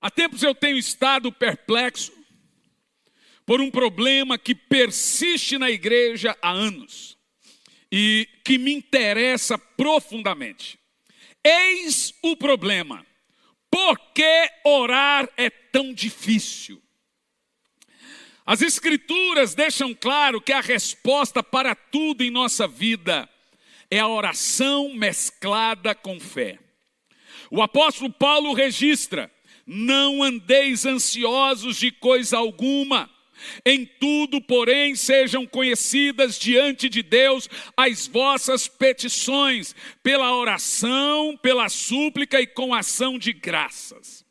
Há tempos eu tenho estado perplexo por um problema que persiste na igreja há anos e que me interessa profundamente. Eis o problema. Por que orar é tão difícil? As Escrituras deixam claro que a resposta para tudo em nossa vida é a oração mesclada com fé. O apóstolo Paulo registra: não andeis ansiosos de coisa alguma, em tudo, porém, sejam conhecidas diante de Deus as vossas petições, pela oração, pela súplica e com ação de graças.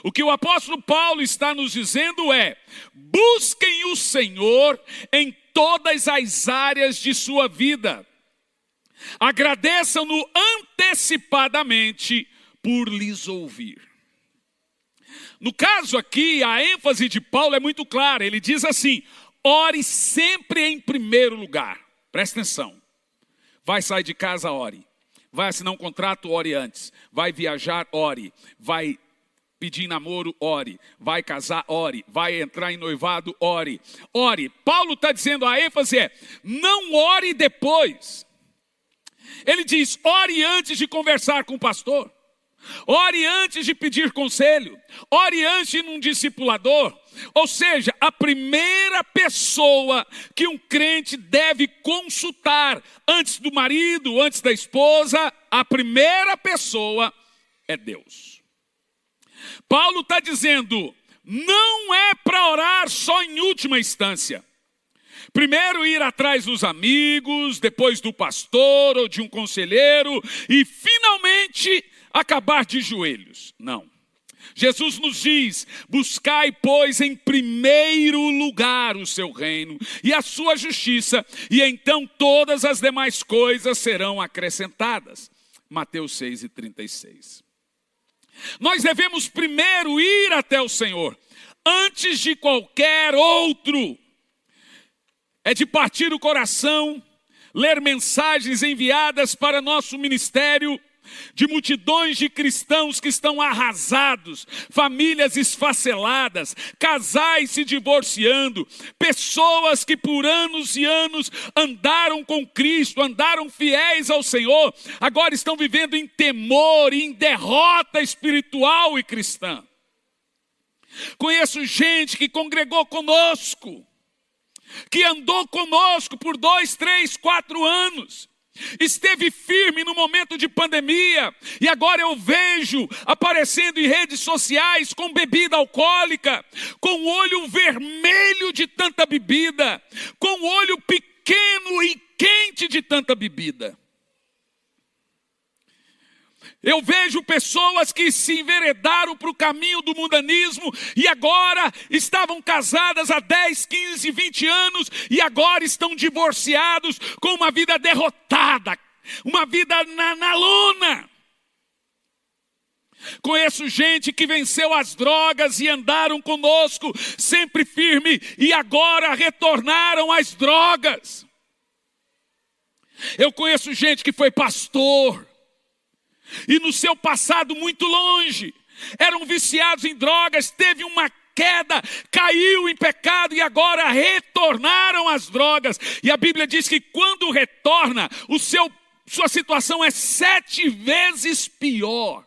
O que o apóstolo Paulo está nos dizendo é: busquem o Senhor em todas as áreas de sua vida. Agradeçam-no antecipadamente por lhes ouvir. No caso aqui, a ênfase de Paulo é muito clara. Ele diz assim: ore sempre em primeiro lugar. Presta atenção. Vai sair de casa, ore. Vai assinar um contrato, ore antes. Vai viajar, ore. Vai pedir namoro, ore. Vai casar, ore. Vai entrar em noivado, ore. Ore. Paulo está dizendo, a ênfase é: não ore depois. Ele diz: ore antes de conversar com o pastor. Ore antes de pedir conselho. Ore antes de ir num discipulador. Ou seja, a primeira pessoa que um crente deve consultar antes do marido, antes da esposa, a primeira pessoa é Deus. Paulo está dizendo: não é para orar só em última instância. Primeiro ir atrás dos amigos, depois do pastor ou de um conselheiro e finalmente acabar de joelhos. Não. Jesus nos diz: buscai, pois, em primeiro lugar o seu reino e a sua justiça, e então todas as demais coisas serão acrescentadas. Mateus 6:36. Nós devemos primeiro ir até o Senhor, antes de qualquer outro. É de partir o coração, ler mensagens enviadas para nosso ministério, de multidões de cristãos que estão arrasados, famílias esfaceladas, casais se divorciando, pessoas que por anos e anos andaram com Cristo, andaram fiéis ao Senhor, agora estão vivendo em temor e em derrota espiritual e cristã. Conheço gente que congregou conosco, que andou conosco por 2, 3, 4 anos, esteve firme no momento de pandemia, e agora eu vejo aparecendo em redes sociais com bebida alcoólica, com o olho vermelho de tanta bebida, com o olho pequeno e quente de tanta bebida. Eu vejo pessoas que se enveredaram para o caminho do mundanismo e agora estavam casadas há 10, 15, 20 anos e agora estão divorciados com uma vida derrotada, uma vida na lona. Conheço gente que venceu as drogas e andaram conosco sempre firme e agora retornaram às drogas. Eu conheço gente que foi pastor e no seu passado muito longe, eram viciados em drogas, teve uma queda, caiu em pecado e agora retornaram às drogas. E a Bíblia diz que quando retorna, sua situação é 7 vezes pior.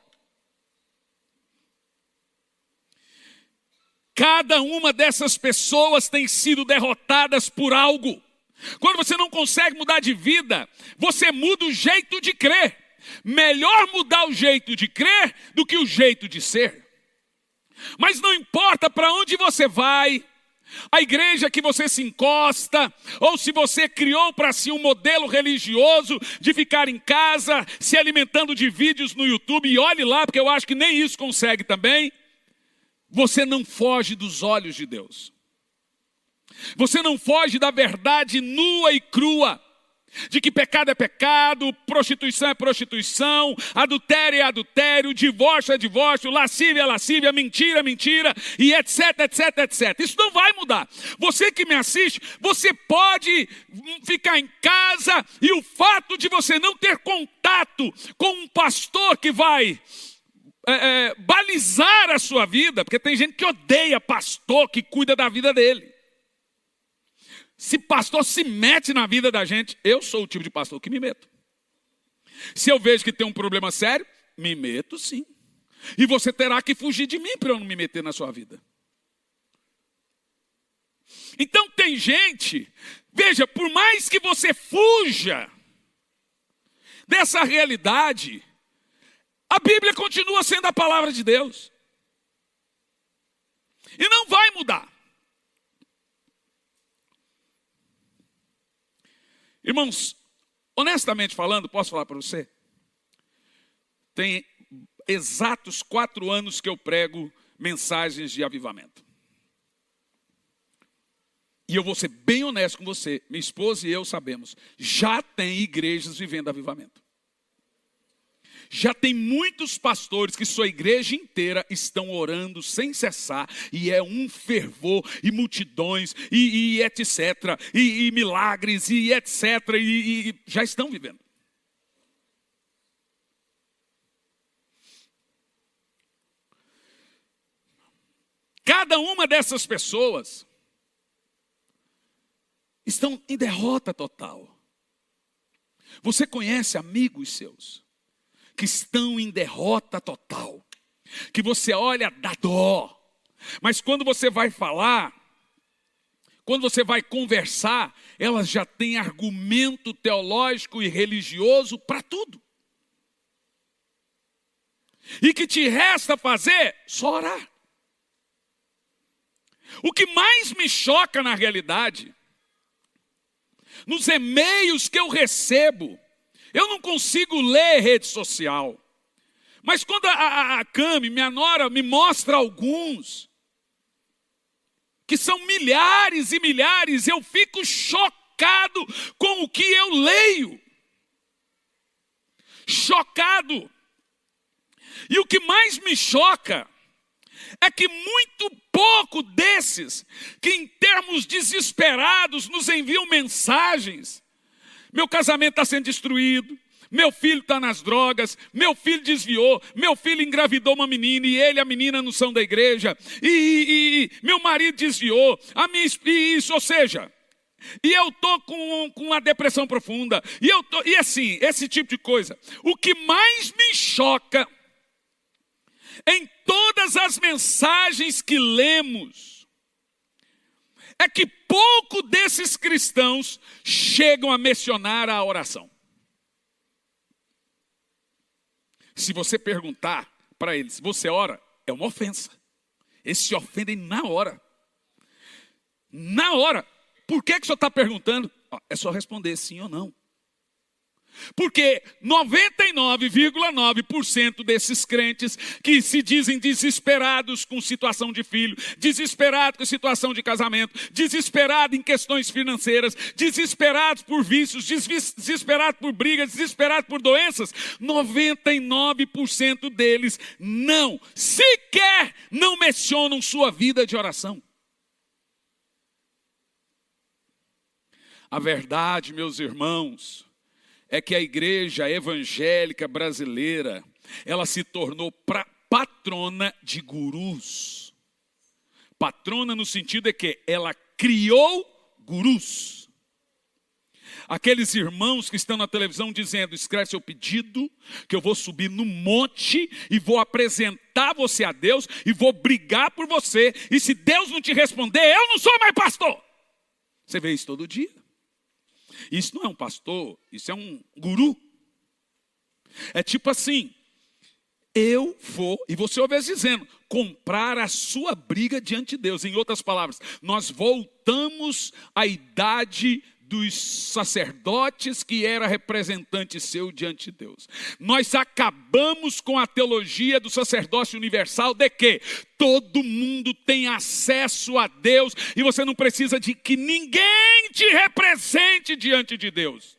Cada uma dessas pessoas tem sido derrotadas por algo. Quando você não consegue mudar de vida, você muda o jeito de crer. Melhor mudar o jeito de crer do que o jeito de ser. Mas não importa para onde você vai, a igreja que você se encosta, ou se você criou para si um modelo religioso de ficar em casa, se alimentando de vídeos no YouTube, e olhe lá, porque eu acho que nem isso consegue também, você não foge dos olhos de Deus. Você não foge da verdade nua e crua, de que pecado é pecado, prostituição é prostituição, adultério é adultério, divórcio é divórcio, lascívia é lascívia, mentira é mentira, e etc, etc, etc. Isso não vai mudar. Você que me assiste, você pode ficar em casa e o fato de você não ter contato com um pastor que vai balizar a sua vida, porque tem gente que odeia pastor que cuida da vida dele. Se pastor se mete na vida da gente, eu sou o tipo de pastor que me meto. Se eu vejo que tem um problema sério, me meto sim. E você terá que fugir de mim para eu não me meter na sua vida. Então tem gente, veja, por mais que você fuja dessa realidade, a Bíblia continua sendo a palavra de Deus. E não vai mudar. Irmãos, honestamente falando, posso falar para você? Tem exatos 4 anos que eu prego mensagens de avivamento. E eu vou ser bem honesto com você, minha esposa e eu sabemos, já tem igrejas vivendo avivamento. Já tem muitos pastores que sua igreja inteira estão orando sem cessar, e é um fervor, e multidões, e etc, e milagres, e etc, e já estão vivendo. Cada uma dessas pessoas estão em derrota total. Você conhece amigos seus que estão em derrota total, que você olha, dá dó, mas quando você vai falar, quando você vai conversar, elas já têm argumento teológico e religioso para tudo. E que te resta fazer? Só orar. O que mais me choca na realidade, nos e-mails que eu recebo, eu não consigo ler rede social. Mas quando a Cami, minha nora, me mostra alguns, que são milhares e milhares, eu fico chocado com o que eu leio. Chocado. E o que mais me choca é que muito pouco desses, que em termos desesperados nos enviam mensagens, meu casamento está sendo destruído, meu filho está nas drogas, meu filho desviou, meu filho engravidou uma menina e ele e a menina não são da igreja, e meu marido desviou, ou seja, e eu estou com uma depressão profunda, e assim, esse tipo de coisa. O que mais me choca em todas as mensagens que lemos é que pouco desses cristãos chegam a mencionar a oração. Se você perguntar para eles, você ora? É uma ofensa. Eles se ofendem na hora. Na hora. Por que o senhor está perguntando? É só responder sim ou não. Porque 99,9% desses crentes que se dizem desesperados com situação de filho, desesperados com situação de casamento, desesperados em questões financeiras, desesperados por vícios, desesperados por brigas, desesperados por doenças, 99% deles sequer não mencionam sua vida de oração. A verdade, meus irmãos, é que a igreja evangélica brasileira, ela se tornou patrona de gurus. Patrona no sentido de que ela criou gurus. Aqueles irmãos que estão na televisão dizendo, escreve seu pedido, que eu vou subir no monte e vou apresentar você a Deus e vou brigar por você. E se Deus não te responder, eu não sou mais pastor. Você vê isso todo dia. Isso não é um pastor, isso é um guru. É tipo assim, eu vou, e você ouve eles dizendo, comprar a sua briga diante de Deus. Em outras palavras, nós voltamos à idade dos sacerdotes que era representante seu diante de Deus. Nós acabamos com a teologia do sacerdócio universal de que todo mundo tem acesso a Deus e você não precisa de que ninguém te represente diante de Deus.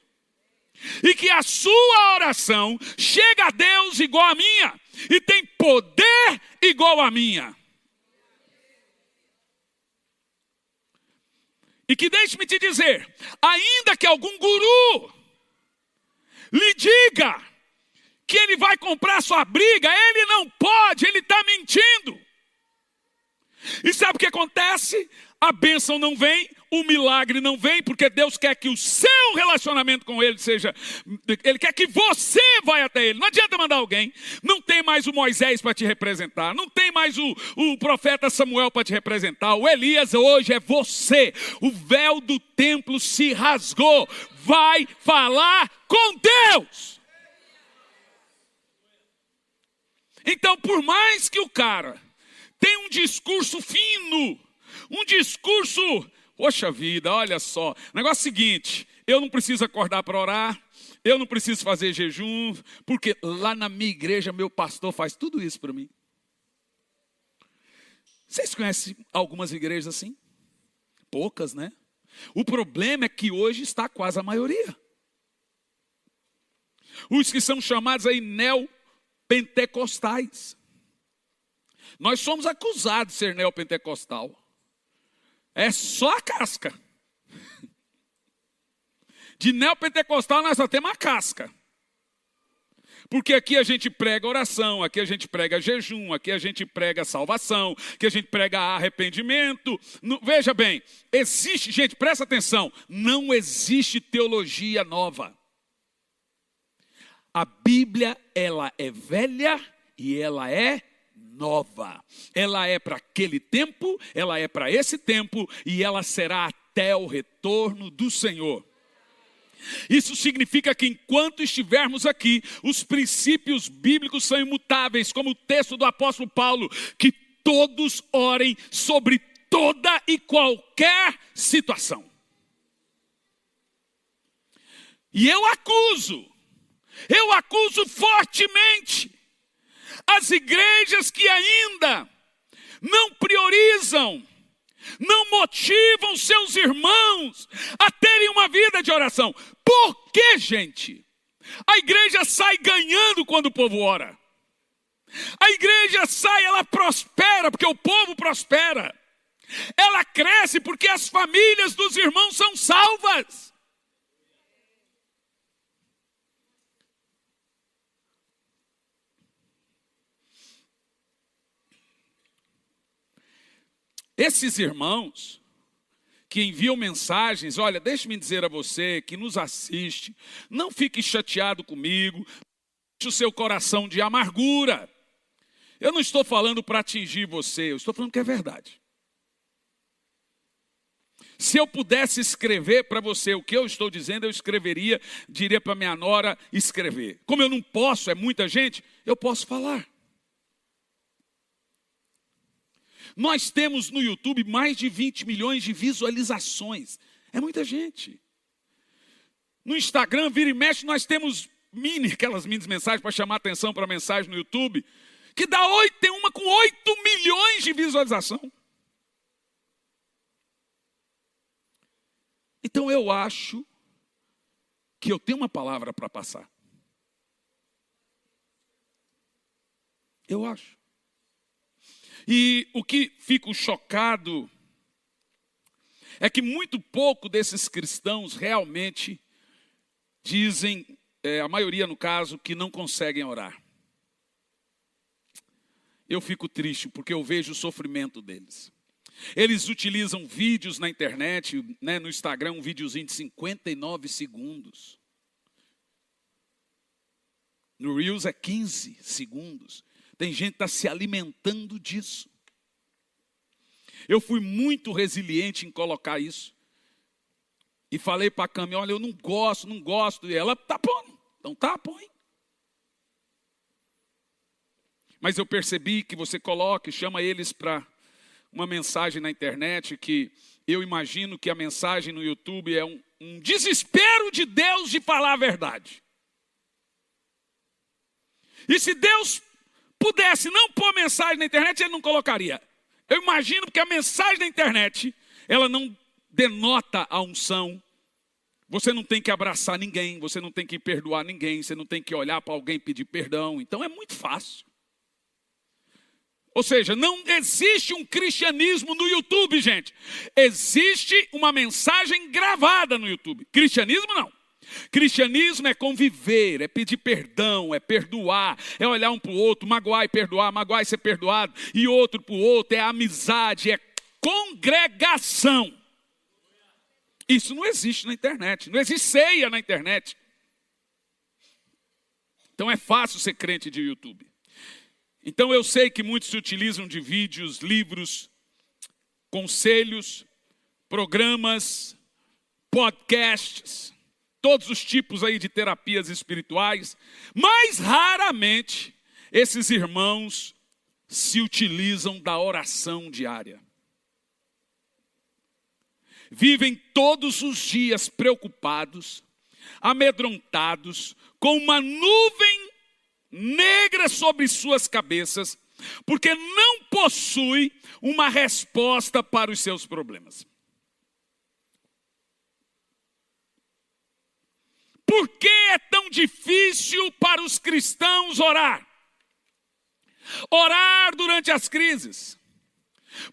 E que a sua oração chega a Deus igual a minha e tem poder igual a minha. E que deixe-me te dizer, ainda que algum guru lhe diga que ele vai comprar sua briga, ele não pode, ele está mentindo. E sabe o que acontece? A bênção não vem, o milagre não vem, porque Deus quer que o seu relacionamento com Ele seja... Ele quer que você vá até Ele. Não adianta mandar alguém. Não tem mais o Moisés para te representar. Não tem mais o profeta Samuel para te representar. O Elias hoje é você. O véu do templo se rasgou. Vai falar com Deus. Então, por mais que o cara tenha um discurso fino, um discurso, poxa vida, olha só, o negócio é o seguinte, eu não preciso acordar para orar, eu não preciso fazer jejum, porque lá na minha igreja meu pastor faz tudo isso para mim. Vocês conhecem algumas igrejas assim? Poucas, né? O problema é que hoje está quase a maioria. Os que são chamados aí neopentecostais. Nós somos acusados de ser neopentecostal. É só a casca. De neopentecostal nós só temos a casca. Porque aqui a gente prega oração, aqui a gente prega jejum, aqui a gente prega salvação, aqui a gente prega arrependimento. Veja bem, existe, gente, presta atenção, não existe teologia nova. A Bíblia, ela é velha e ela é nova. Ela é para aquele tempo, ela é para esse tempo e ela será até o retorno do Senhor. Isso significa que enquanto estivermos aqui, os princípios bíblicos são imutáveis, como o texto do apóstolo Paulo, que todos orem sobre toda e qualquer situação. E eu acuso fortemente as igrejas que ainda não priorizam, não motivam seus irmãos a terem uma vida de oração. Por que, gente? A igreja sai ganhando quando o povo ora. A igreja sai, ela prospera porque o povo prospera. Ela cresce porque as famílias dos irmãos são salvas. Esses irmãos que enviam mensagens, olha, deixe-me dizer a você que nos assiste, não fique chateado comigo, deixe o seu coração de amargura. Eu não estou falando para atingir você, eu estou falando que é verdade. Se eu pudesse escrever para você o que eu estou dizendo, eu escreveria, diria para minha nora escrever. Como eu não posso, é muita gente, eu posso falar. Nós temos no YouTube mais de 20 milhões de visualizações. É muita gente. No Instagram, vira e mexe, nós temos aquelas mini mensagens para chamar atenção para a mensagem no YouTube, que tem uma com 8 milhões de visualização. Então eu acho que eu tenho uma palavra para passar. Eu acho. E o que fico chocado é que muito pouco desses cristãos realmente dizem, a maioria no caso, que não conseguem orar. Eu fico triste porque eu vejo o sofrimento deles. Eles utilizam vídeos na internet, né, no Instagram, um videozinho de 59 segundos. No Reels é 15 segundos. Tem gente que está se alimentando disso. Eu fui muito resiliente em colocar isso. E falei para a Cami, olha, eu não gosto. E ela, tá pondo. Então tá, põe. Mas eu percebi que você chama eles para uma mensagem na internet, que eu imagino que a mensagem no YouTube é um desespero de Deus de falar a verdade. E se Deus pudesse não pôr mensagem na internet, ele não colocaria. Eu imagino que a mensagem da internet, ela não denota a unção. Você não tem que abraçar ninguém, você não tem que perdoar ninguém, você não tem que olhar para alguém e pedir perdão. Então é muito fácil. Ou seja, não existe um cristianismo no YouTube, gente. Existe uma mensagem gravada no YouTube. Cristianismo não. Cristianismo é conviver, é pedir perdão, é perdoar, é olhar um para o outro, magoar e ser perdoado, e outro para o outro, é amizade, é congregação. Isso não existe na internet, não existe ceia na internet. Então é fácil ser crente de YouTube. Então eu sei que muitos se utilizam de vídeos, livros, conselhos, programas, podcasts, todos os tipos aí de terapias espirituais, mas raramente esses irmãos se utilizam da oração diária. Vivem todos os dias preocupados, amedrontados, com uma nuvem negra sobre suas cabeças, porque não possui uma resposta para os seus problemas. Por que é tão difícil para os cristãos orar? Orar durante as crises.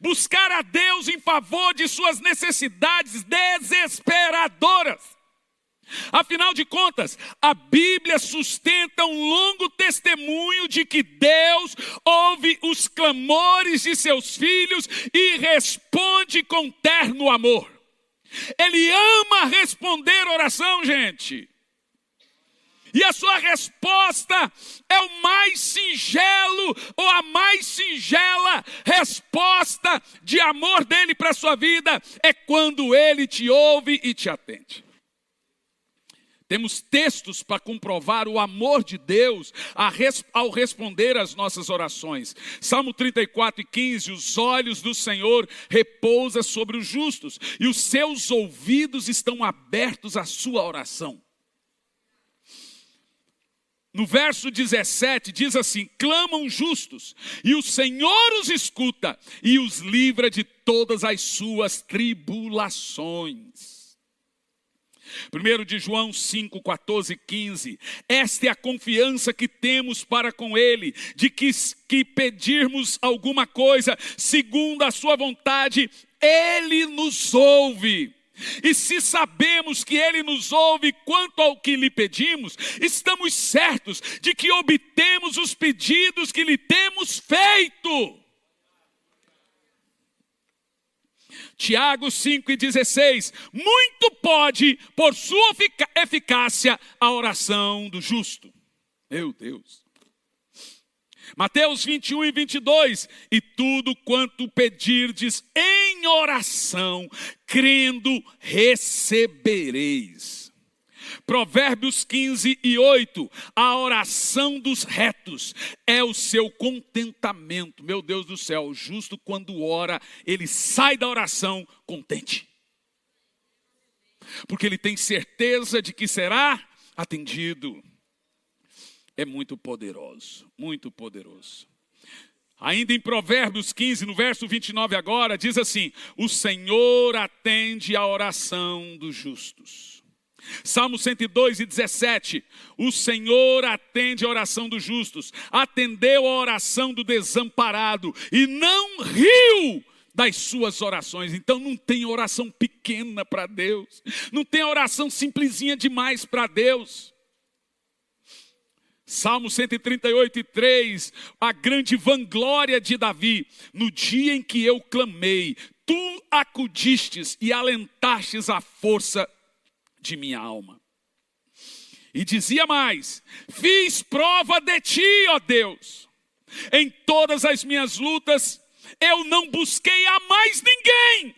Buscar a Deus em favor de suas necessidades desesperadoras. Afinal de contas, a Bíblia sustenta um longo testemunho de que Deus ouve os clamores de seus filhos e responde com terno amor. Ele ama responder oração, gente. E a sua resposta é o mais singelo ou a mais singela resposta de amor dele para a sua vida é quando ele te ouve e te atende. Temos textos para comprovar o amor de Deus ao responder às nossas orações. Salmo 34:15, os olhos do Senhor repousam sobre os justos e os seus ouvidos estão abertos à sua oração. No verso 17 diz assim: clamam justos, e o Senhor os escuta e os livra de todas as suas tribulações. 1 de João 5, 14 e 15. Esta é a confiança que temos para com Ele, de que pedirmos alguma coisa segundo a sua vontade, Ele nos ouve. E se sabemos que Ele nos ouve quanto ao que lhe pedimos, estamos certos de que obtemos os pedidos que lhe temos feito. Tiago 5:16, muito pode, por sua eficácia, a oração do justo. Meu Deus. Mateus 21:22, e tudo quanto pedirdes em oração, crendo, recebereis. Provérbios 15:8, a oração dos retos é o seu contentamento. Meu Deus do céu, o justo quando ora, ele sai da oração contente. Porque ele tem certeza de que será atendido. É muito poderoso, muito poderoso. Ainda em Provérbios 15, no verso 29 agora, diz assim: o Senhor atende a oração dos justos. Salmo 102:17, o Senhor atende a oração dos justos, atendeu a oração do desamparado e não riu das suas orações. Então não tem oração pequena para Deus, não tem oração simplesinha demais para Deus. Salmo 138:3, a grande vanglória de Davi: no dia em que eu clamei, tu acudistes e alentastes a força de minha alma. E dizia mais: fiz prova de ti, ó Deus. Em todas as minhas lutas, eu não busquei a mais ninguém.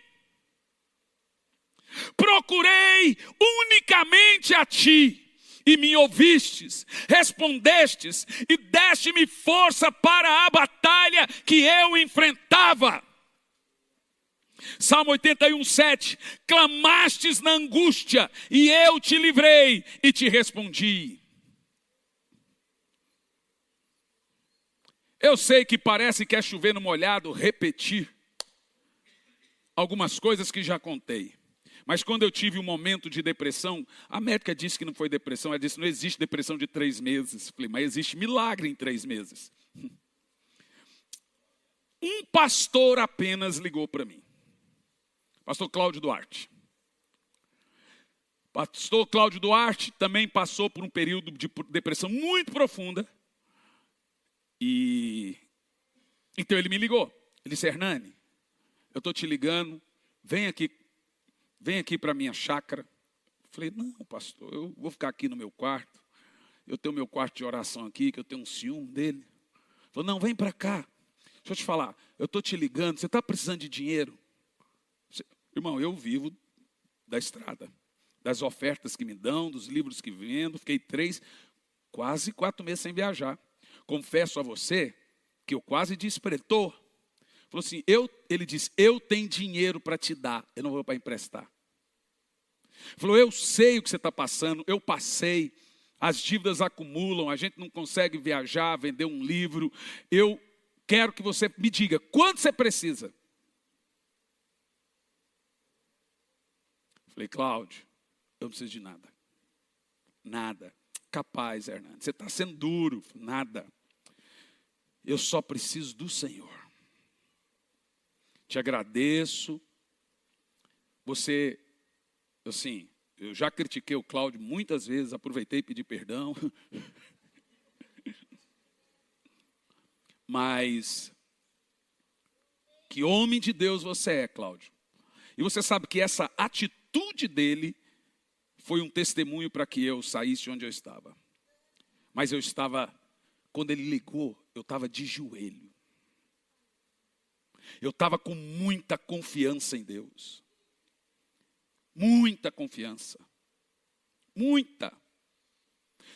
Procurei unicamente a ti. E me ouvistes, respondestes e deste-me força para a batalha que eu enfrentava. Salmo 81:7, clamastes na angústia e eu te livrei e te respondi. Eu sei que parece que é chover no molhado repetir algumas coisas que já contei. Mas quando eu tive um momento de depressão, a médica disse que não foi depressão, ela disse: não existe depressão de 3 meses. Falei: mas existe milagre em 3 meses. Um pastor apenas ligou para mim. Pastor Cláudio Duarte. Pastor Cláudio Duarte também passou por um período de depressão muito profunda. E então ele me ligou. Ele disse: Hernani, eu estou te ligando, vem aqui para a minha chácara. Eu falei: não, pastor, eu vou ficar aqui no meu quarto. Eu tenho meu quarto de oração aqui, que eu tenho um ciúme dele. Ele falou: não, vem para cá. Deixa eu te falar, eu estou te ligando, você está precisando de dinheiro? Irmão, eu vivo da estrada, das ofertas que me dão, dos livros que vendo. Fiquei quase 4 meses sem viajar. Confesso a você que eu quase disse para ele: tô. Falou assim, ele disse: eu tenho dinheiro para te dar, eu não vou para emprestar. Falou: eu sei o que você está passando, eu passei, as dívidas acumulam, a gente não consegue viajar, vender um livro. Eu quero que você me diga, quanto você precisa? Falei: Cláudio, eu não preciso de nada. Nada. Capaz, Hernani, você está sendo duro. Nada. Eu só preciso do Senhor. Te agradeço. Você, assim, eu já critiquei o Cláudio muitas vezes, aproveitei e pedi perdão. Mas, que homem de Deus você é, Cláudio. E você sabe que essa atitude dele foi um testemunho para que eu saísse onde eu estava. Mas eu estava, quando ele ligou, eu estava de joelho. Eu estava com muita confiança em Deus. Muita confiança. Muita.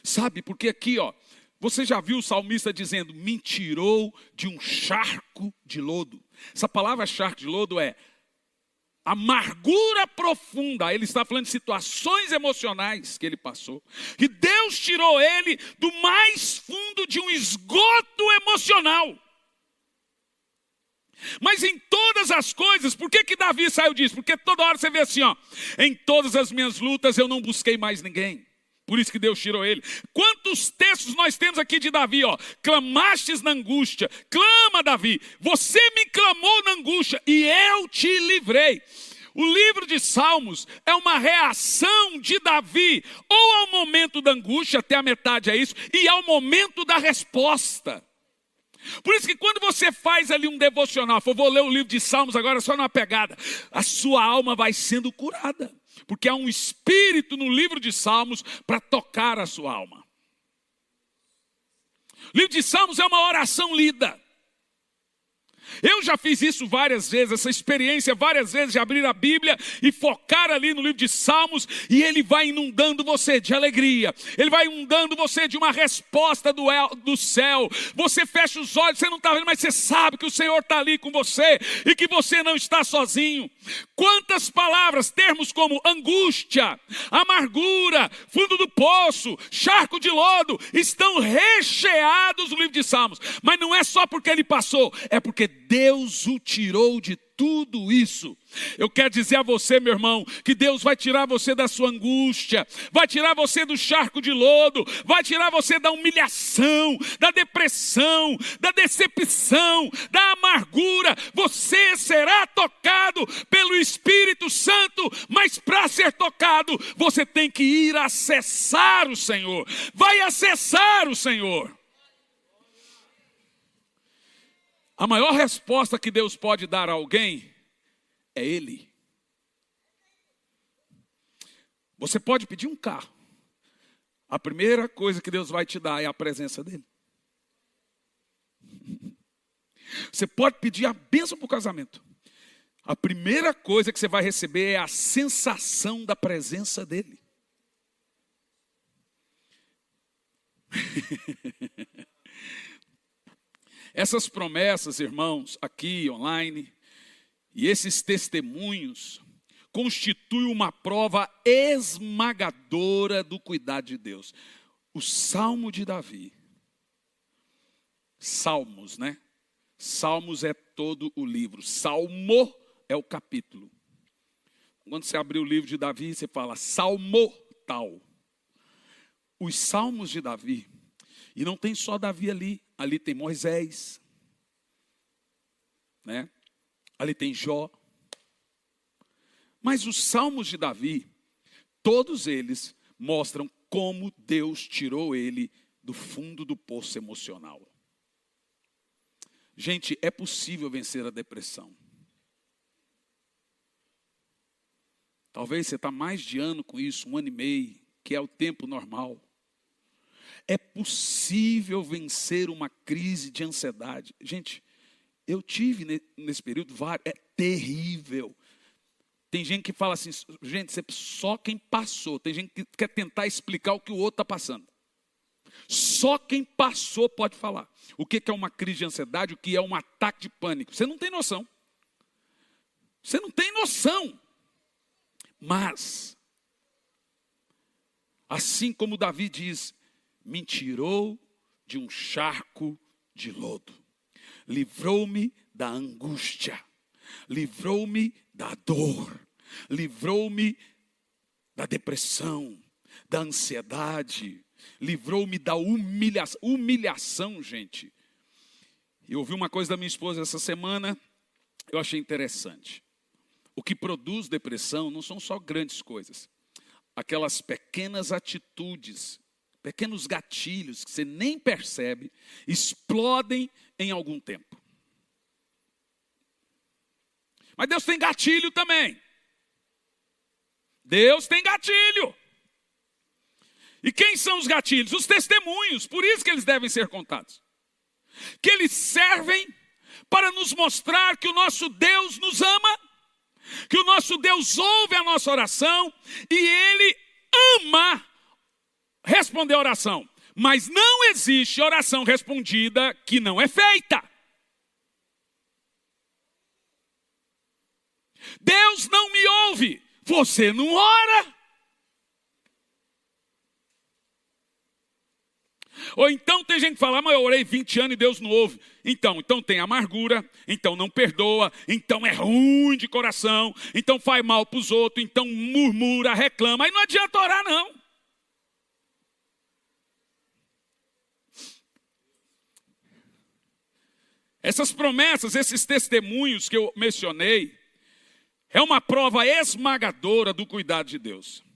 Sabe, porque aqui, ó, você já viu o salmista dizendo: me tirou de um charco de lodo. Essa palavra charco de lodo é amargura profunda. Ele está falando de situações emocionais que ele passou. Que Deus tirou ele do mais fundo de um esgoto emocional. Mas em todas as coisas, por que Davi saiu disso? Porque toda hora você vê assim, ó: em todas as minhas lutas eu não busquei mais ninguém. Por isso que Deus tirou ele. Quantos textos nós temos aqui de Davi, ó? Clamastes na angústia. Clama, Davi. Você me clamou na angústia e eu te livrei. O livro de Salmos é uma reação de Davi, ou ao momento da angústia, até a metade é isso, e ao momento da resposta. Por isso que quando você faz ali um devocional, vou ler o livro de Salmos agora só numa pegada, a sua alma vai sendo curada. Porque há um espírito no livro de Salmos para tocar a sua alma. O livro de Salmos é uma oração lida. Eu já fiz isso várias vezes, essa experiência várias vezes de abrir a Bíblia e focar ali no livro de Salmos, e ele vai inundando você de alegria, ele vai inundando você de uma resposta do céu. Você fecha os olhos, você não está vendo, mas você sabe que o Senhor está ali com você e que você não está sozinho. Quantas palavras, termos como angústia, amargura, fundo do poço, charco de lodo, estão recheados no livro de Salmos. Mas não é só porque ele passou, é porque Deus o tirou de tudo isso. Eu quero dizer a você, meu irmão, que Deus vai tirar você da sua angústia, vai tirar você do charco de lodo, vai tirar você da humilhação, da depressão, da decepção, da amargura. Você será tocado pelo Espírito Santo, mas para ser tocado, você tem que ir acessar o Senhor. Vai acessar o Senhor. A maior resposta que Deus pode dar a alguém é Ele. Você pode pedir um carro. A primeira coisa que Deus vai te dar é a presença dEle. Você pode pedir a bênção para o casamento. A primeira coisa que você vai receber é a sensação da presença dEle. Essas promessas, irmãos, aqui online, e esses testemunhos, constituem uma prova esmagadora do cuidado de Deus. O Salmo de Davi, Salmos, né? Salmos é todo o livro, Salmo é o capítulo. Quando você abrir o livro de Davi, você fala Salmo tal. Os Salmos de Davi, e não tem só Davi ali. Ali tem Moisés, né? Ali tem Jó. Mas os Salmos de Davi Todos eles mostram como Deus tirou ele do fundo do poço emocional. Gente, é possível vencer a depressão. Talvez você está mais de ano com isso, 1 ano e meio, que é o tempo normal. É possível vencer uma crise de ansiedade. Gente, eu tive nesse período vários, é terrível. Tem gente que fala assim, gente, só quem passou. Tem gente que quer tentar explicar o que o outro está passando. Só quem passou pode falar. O que é uma crise de ansiedade, o que é um ataque de pânico. Você não tem noção. Você não tem noção. Mas, assim como Davi diz, me tirou de um charco de lodo. Livrou-me da angústia. Livrou-me da dor. Livrou-me da depressão, da ansiedade. Livrou-me da humilhação. Humilhação, gente. Eu ouvi uma coisa da minha esposa essa semana, eu achei interessante. O que produz depressão não são só grandes coisas. Aquelas pequenas atitudes, pequenos gatilhos que você nem percebe, explodem em algum tempo. Mas Deus tem gatilho também. Deus tem gatilho. E quem são os gatilhos? Os testemunhos, por isso que eles devem ser contados. Que eles servem para nos mostrar que o nosso Deus nos ama, que o nosso Deus ouve a nossa oração e Ele ama responder a oração. Mas não existe oração respondida que não é feita. Deus não me ouve, você não ora. Ou então tem gente que fala, mas eu orei 20 anos e Deus não ouve. Então tem amargura, então não perdoa, então é ruim de coração, então faz mal para os outros, então murmura, reclama. Aí não adianta orar não. Essas promessas, esses testemunhos que eu mencionei, é uma prova esmagadora do cuidado de Deus.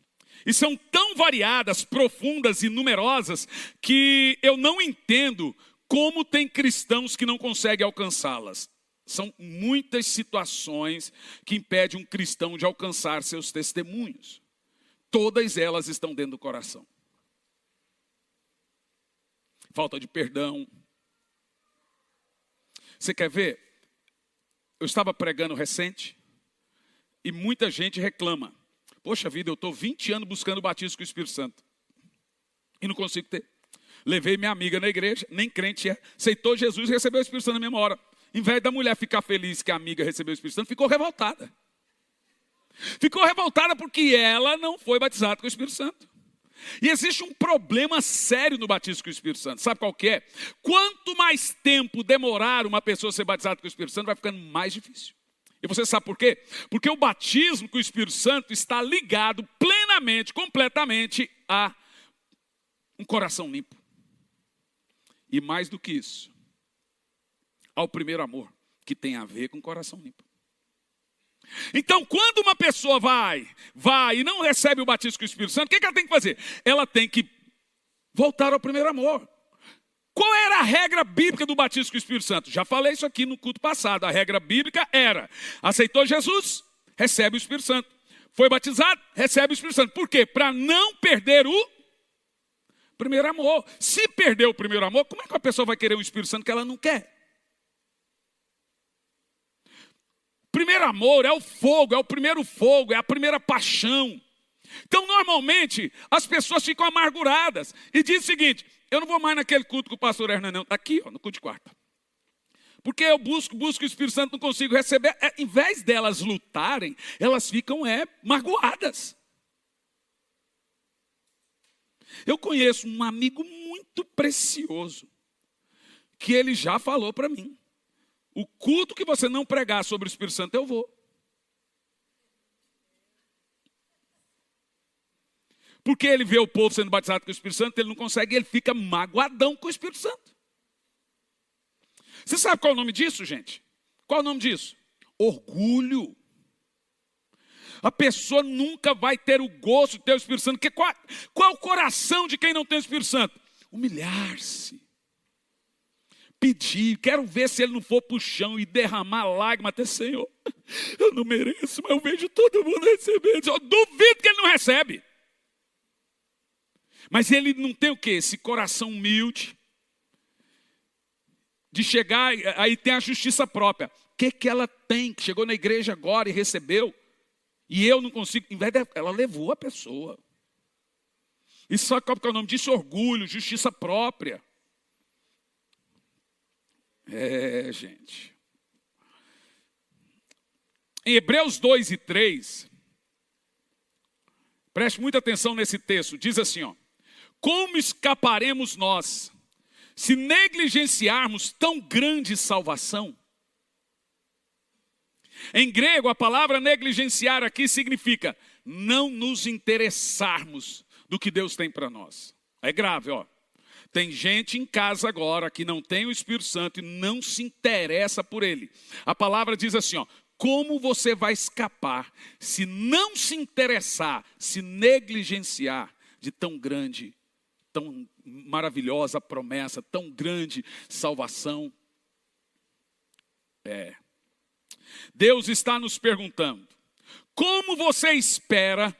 E são tão variadas, profundas e numerosas que eu não entendo como tem cristãos que não conseguem alcançá-las. São muitas situações que impedem um cristão de alcançar seus testemunhos. Todas elas estão dentro do coração. Falta de perdão. Você quer ver? Eu estava pregando recente e muita gente reclama. Poxa vida, eu estou 20 anos buscando o batismo com o Espírito Santo. E não consigo ter. Levei minha amiga na igreja, nem crente é. Aceitou Jesus e recebeu o Espírito Santo na mesma hora. Em vez da mulher ficar feliz que a amiga recebeu o Espírito Santo, ficou revoltada. Ficou revoltada porque ela não foi batizada com o Espírito Santo. E existe um problema sério no batismo com o Espírito Santo. Sabe qual que é? Quanto mais tempo demorar uma pessoa a ser batizada com o Espírito Santo, vai ficando mais difícil. E você sabe por quê? Porque o batismo com o Espírito Santo está ligado plenamente, completamente a um coração limpo. E mais do que isso, ao primeiro amor, que tem a ver com o coração limpo. Então, quando uma pessoa vai e não recebe o batismo com o Espírito Santo, o que ela tem que fazer? Ela tem que voltar ao primeiro amor. Qual era a regra bíblica do batismo com o Espírito Santo? Já falei isso aqui no culto passado. A regra bíblica era, aceitou Jesus, recebe o Espírito Santo. Foi batizado, recebe o Espírito Santo. Por quê? Para não perder o primeiro amor. Se perder o primeiro amor, como é que a pessoa vai querer o Espírito Santo que ela não quer? Primeiro amor é o fogo, é o primeiro fogo, é a primeira paixão. Então, normalmente, as pessoas ficam amarguradas e dizem o seguinte, eu não vou mais naquele culto com o pastor Hernandes, não. Está aqui, no culto de quarta. Porque eu busco o Espírito Santo, não consigo receber. Em vez delas lutarem, elas ficam magoadas. Eu conheço um amigo muito precioso, que ele já falou para mim. O culto que você não pregar sobre o Espírito Santo, eu vou. Porque ele vê o povo sendo batizado com o Espírito Santo, ele não consegue, ele fica magoadão com o Espírito Santo. Você sabe qual é o nome disso, gente? Qual é o nome disso? Orgulho. A pessoa nunca vai ter o gosto de ter o Espírito Santo. Porque qual é o coração de quem não tem o Espírito Santo? Humilhar-se. Pedir, quero ver se ele não for para o chão e derramar lágrima até, Senhor, eu não mereço, mas eu vejo todo mundo recebendo. Eu duvido que ele não recebe. Mas ele não tem o quê? Esse coração humilde de chegar, aí tem a justiça própria. O que ela tem, que chegou na igreja agora e recebeu, e eu não consigo, em vez de, ela levou a pessoa. Isso só qual é o nome disso? Orgulho, justiça própria. Gente. Em Hebreus 2 e 3, preste muita atenção nesse texto, diz assim, ó: como escaparemos nós, se negligenciarmos tão grande salvação? Em grego, a palavra negligenciar aqui significa não nos interessarmos do que Deus tem para nós. É grave, ó. Tem gente em casa agora que não tem o Espírito Santo e não se interessa por ele. A palavra diz assim, ó: como você vai escapar se não se interessar, se negligenciar de tão grande, tão maravilhosa promessa, tão grande salvação? Deus está nos perguntando: como você espera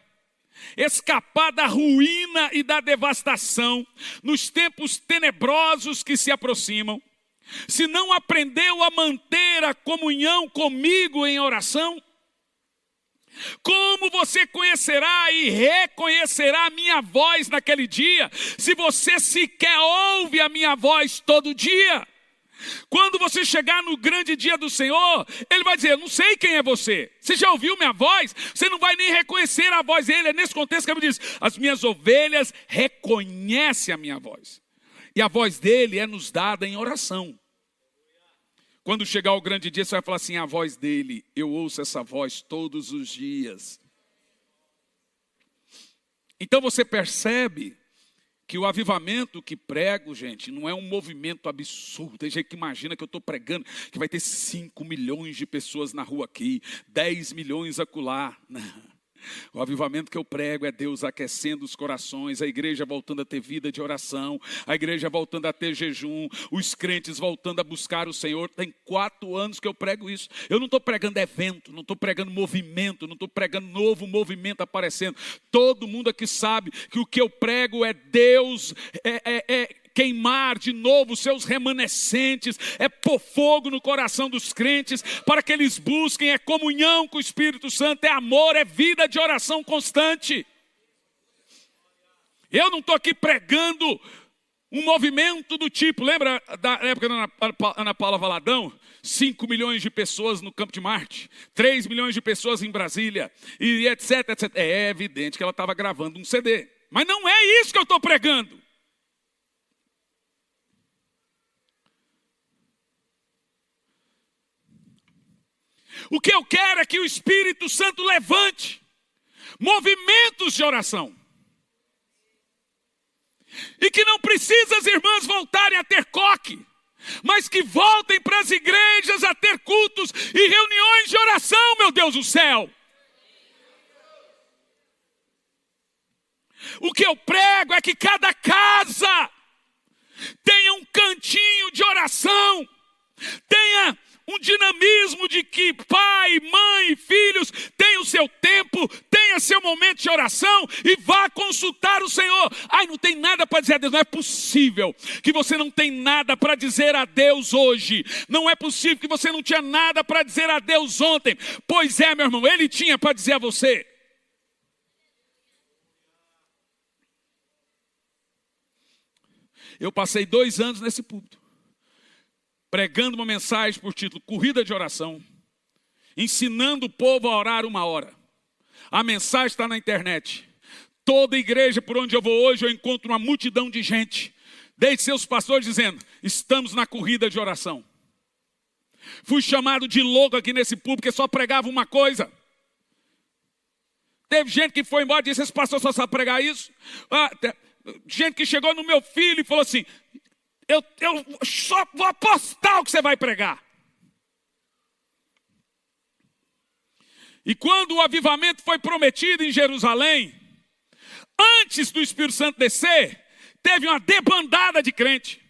escapar da ruína e da devastação nos tempos tenebrosos que se aproximam, se não aprendeu a manter a comunhão comigo em oração? Como você conhecerá e reconhecerá a minha voz naquele dia, se você sequer ouve a minha voz todo dia? Quando você chegar no grande dia do Senhor, Ele vai dizer: eu não sei quem é você. Você já ouviu minha voz? Você não vai nem reconhecer a voz dele. É nesse contexto que Ele diz: as minhas ovelhas reconhecem a minha voz. E a voz dele é nos dada em oração. Quando chegar o grande dia, você vai falar assim: a voz dele, eu ouço essa voz todos os dias. Então você percebe que o avivamento que prego, gente, não é um movimento absurdo. Tem gente que imagina que eu estou pregando que vai ter 5 milhões de pessoas na rua aqui, 10 milhões acolá. Não. O avivamento que eu prego é Deus aquecendo os corações, a igreja voltando a ter vida de oração, a igreja voltando a ter jejum, os crentes voltando a buscar o Senhor. Tem 4 anos que eu prego isso. Eu não estou pregando evento, não estou pregando movimento, não estou pregando novo movimento aparecendo. Todo mundo aqui sabe que o que eu prego é Deus, queimar de novo os seus remanescentes, é pôr fogo no coração dos crentes, para que eles busquem, é comunhão com o Espírito Santo, é amor, é vida de oração constante. Eu não estou aqui pregando um movimento do tipo, lembra da época da Ana Paula Valadão? 5 milhões de pessoas no Campo de Marte, 3 milhões de pessoas em Brasília, e etc, etc. É evidente que ela estava gravando um CD, mas não é isso que eu estou pregando. O que eu quero é que o Espírito Santo levante movimentos de oração. E que não precisa as irmãs voltarem a ter coque, mas que voltem para as igrejas a ter cultos e reuniões de oração, meu Deus do céu. O que eu prego é que cada casa tenha um cantinho de oração, tenha um dinamismo de que pai, mãe, filhos tenham o seu tempo, tenha seu momento de oração e vá consultar o Senhor. Ai, não tem nada para dizer a Deus. Não é possível que você não tem nada para dizer a Deus hoje. Não é possível que você não tinha nada para dizer a Deus ontem. Pois é, meu irmão, Ele tinha para dizer a você. Eu passei 2 anos nesse púlpito, pregando uma mensagem por título Corrida de Oração, ensinando o povo a orar 1 hora. A mensagem está na internet. Toda igreja por onde eu vou hoje, eu encontro uma multidão de gente, desde seus pastores dizendo: estamos na corrida de oração. Fui chamado de louco aqui nesse púlpito, porque só pregava uma coisa. Teve gente que foi embora e disse: esse pastor só sabe pregar isso. Gente que chegou no meu filho e falou assim: eu só vou apostar o que você vai pregar. E quando o avivamento foi prometido em Jerusalém, antes do Espírito Santo descer, teve uma debandada de crente.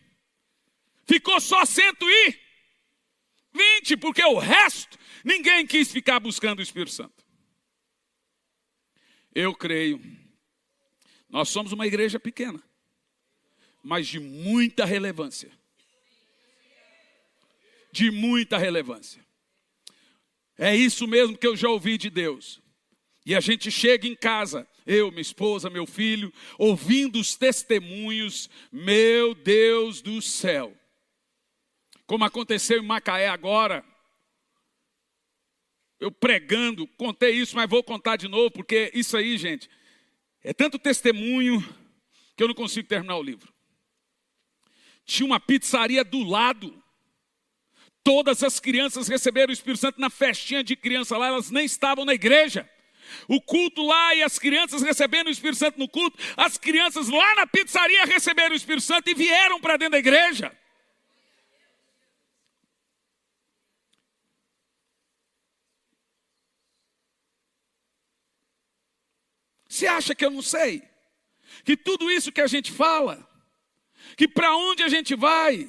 Ficou só 120, porque o resto, ninguém quis ficar buscando o Espírito Santo. Eu creio, nós somos uma igreja pequena, mas de muita relevância. De muita relevância. É isso mesmo que eu já ouvi de Deus. E a gente chega em casa, eu, minha esposa, meu filho, ouvindo os testemunhos, meu Deus do céu. Como aconteceu em Macaé agora, eu pregando, contei isso, mas vou contar de novo, porque isso aí, gente, é tanto testemunho que eu não consigo terminar o livro. Tinha uma pizzaria do lado. Todas as crianças receberam o Espírito Santo na festinha de criança lá, elas nem estavam na igreja. O culto lá e as crianças recebendo o Espírito Santo no culto, as crianças lá na pizzaria receberam o Espírito Santo e vieram para dentro da igreja. Você acha que eu não sei? Que tudo isso que a gente fala, que para onde a gente vai,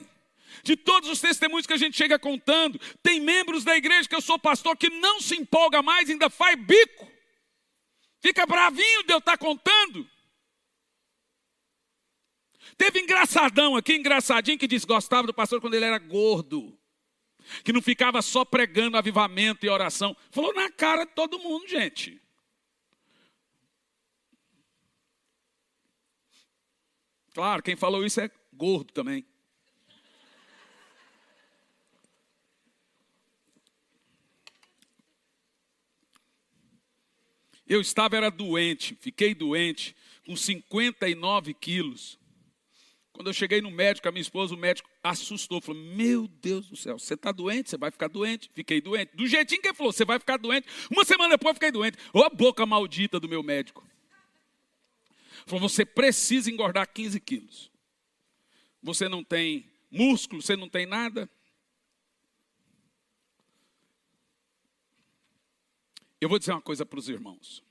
de todos os testemunhos que a gente chega contando, tem membros da igreja que eu sou pastor que não se empolga mais, ainda faz bico. Fica bravinho de eu estar contando. Teve engraçadão aqui, engraçadinho, que desgostava do pastor quando ele era gordo. Que não ficava só pregando avivamento e oração. Falou na cara de todo mundo, gente. Claro, quem falou isso é gordo também. Eu era doente, fiquei doente, com 59 quilos. Quando eu cheguei no médico, a minha esposa, o médico assustou, falou, meu Deus do céu, você está doente? Você vai ficar doente? Fiquei doente. Do jeitinho que ele falou, você vai ficar doente. Uma semana depois eu fiquei doente. Ô, a boca maldita do meu médico. Falou, você precisa engordar 15 quilos. Você não tem músculo, você não tem nada. Eu vou dizer uma coisa para os irmãos.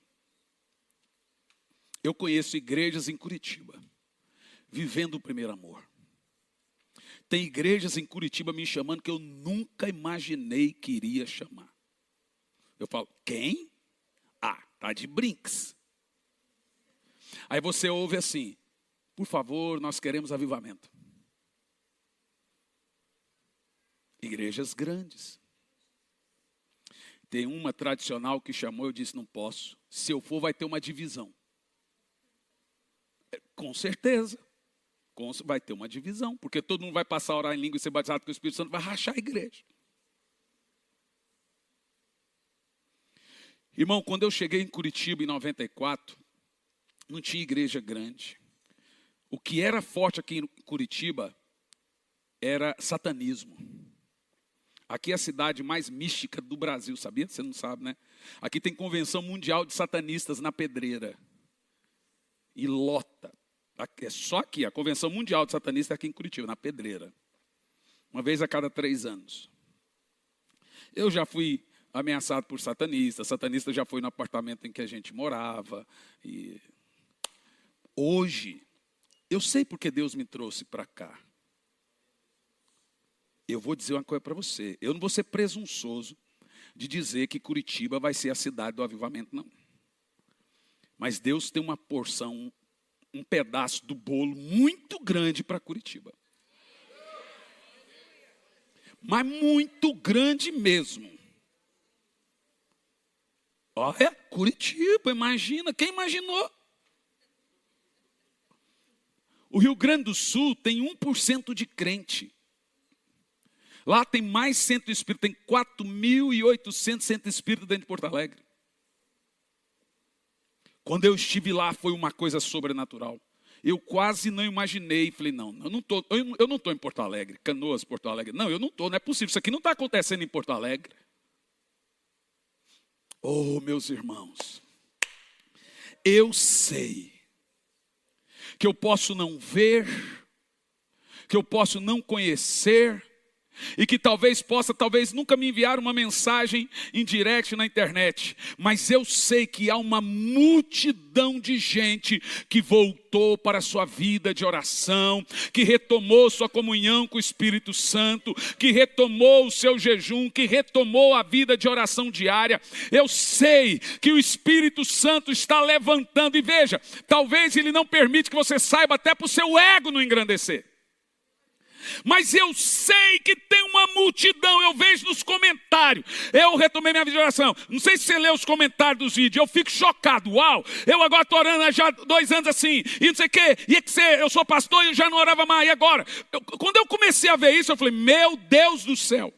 Eu conheço igrejas em Curitiba, vivendo o primeiro amor. Tem igrejas em Curitiba me chamando que eu nunca imaginei que iria chamar. Eu falo, quem? Ah, tá de brinks. Aí você ouve assim, por favor, nós queremos avivamento. Igrejas grandes. Tem uma tradicional que chamou, eu disse, não posso. Se eu for, vai ter uma divisão. Com certeza. Vai ter uma divisão. Porque todo mundo vai passar a orar em língua e ser batizado com o Espírito Santo, vai rachar a igreja. Irmão, quando eu cheguei em Curitiba em 94, não tinha igreja grande. O que era forte aqui em Curitiba era satanismo. Aqui é a cidade mais mística do Brasil, sabia? Você não sabe, né? Aqui tem convenção mundial de satanistas na Pedreira. E lota. É só aqui, a convenção mundial de satanistas é aqui em Curitiba, na Pedreira. Uma vez a cada 3 anos. Eu já fui ameaçado por satanistas. Satanista já foi no apartamento em que a gente morava. E hoje, eu sei porque Deus me trouxe para cá. Eu vou dizer uma coisa para você. Eu não vou ser presunçoso de dizer que Curitiba vai ser a cidade do avivamento, não. Mas Deus tem uma porção, um pedaço do bolo muito grande para Curitiba. Mas muito grande mesmo. Olha, Curitiba, imagina. Quem imaginou? O Rio Grande do Sul tem 1% de crente. Lá tem mais centro espírita, tem 4.800 centros espíritas dentro de Porto Alegre. Quando eu estive lá foi uma coisa sobrenatural. Eu quase não imaginei, falei, não, eu não estou em Porto Alegre, Canoas, Porto Alegre. Não, eu não estou, não é possível, isso aqui não está acontecendo em Porto Alegre. Oh, meus irmãos, eu sei que eu posso não ver, que eu posso não conhecer, e que talvez nunca me enviar uma mensagem em direct na internet, mas eu sei que há uma multidão de gente que voltou para a sua vida de oração, que retomou sua comunhão com o Espírito Santo, que retomou o seu jejum, que retomou a vida de oração diária. Eu sei que o Espírito Santo está levantando, e veja, talvez ele não permite que você saiba até para o seu ego não engrandecer. Mas eu sei que tem uma multidão, eu vejo nos comentários. Eu retomei minha vida de oração. Não sei se você lê os comentários dos vídeos, eu fico chocado. Uau, eu agora estou orando há já 2 anos assim, e não sei o quê. Eu sou pastor e eu já não orava mais, e agora? Quando eu comecei a ver isso, eu falei, meu Deus do céu.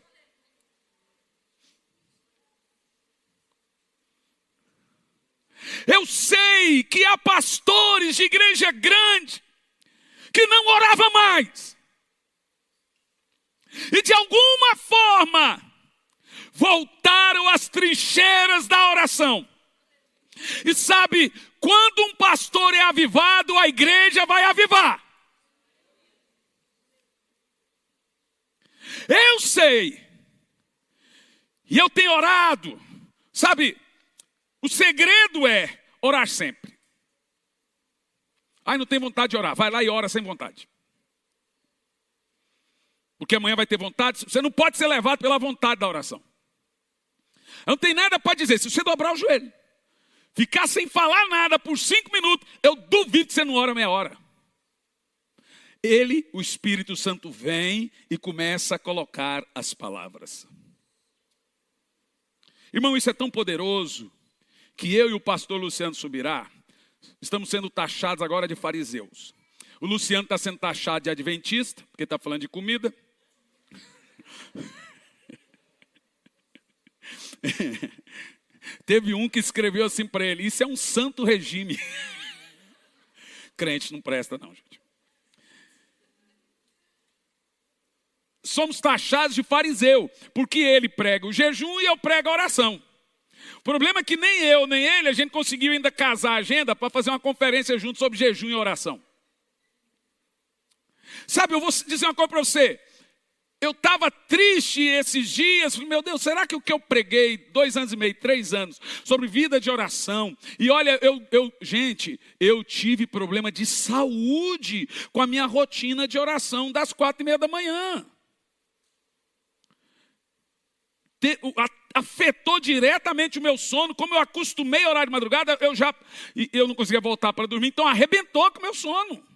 Eu sei que há pastores de igreja grande que não oravam mais. E de alguma forma, voltaram às trincheiras da oração. E sabe, quando um pastor é avivado, a igreja vai avivar. Eu sei, e eu tenho orado, sabe, o segredo é orar sempre. Ai, não tem vontade de orar, vai lá e ora sem vontade. Porque amanhã vai ter vontade. Você não pode ser levado pela vontade da oração. Não tem nada para dizer. Se você dobrar o joelho, ficar sem falar nada por 5 minutos, eu duvido que você não ora meia hora. O Espírito Santo vem e começa a colocar as palavras. Irmão, isso é tão poderoso que eu e o pastor Luciano Subirá estamos sendo taxados agora de fariseus. O Luciano está sendo taxado de adventista, porque está falando de comida. Teve um que escreveu assim para ele, isso é um santo regime. Crente não presta não, gente. Somos taxados de fariseu, porque ele prega o jejum e eu prego a oração. O problema é que nem eu, nem ele, a gente conseguiu ainda casar a agenda para fazer uma conferência junto sobre jejum e oração. Sabe, eu vou dizer uma coisa para você. Eu estava triste esses dias, meu Deus, será que o que eu preguei 2 anos e meio, 3 anos, sobre vida de oração, e olha, eu tive problema de saúde com a minha rotina de oração das 4:30 da manhã. Afetou diretamente o meu sono, como eu acostumei a orar de madrugada, eu não conseguia voltar para dormir, então arrebentou com o meu sono.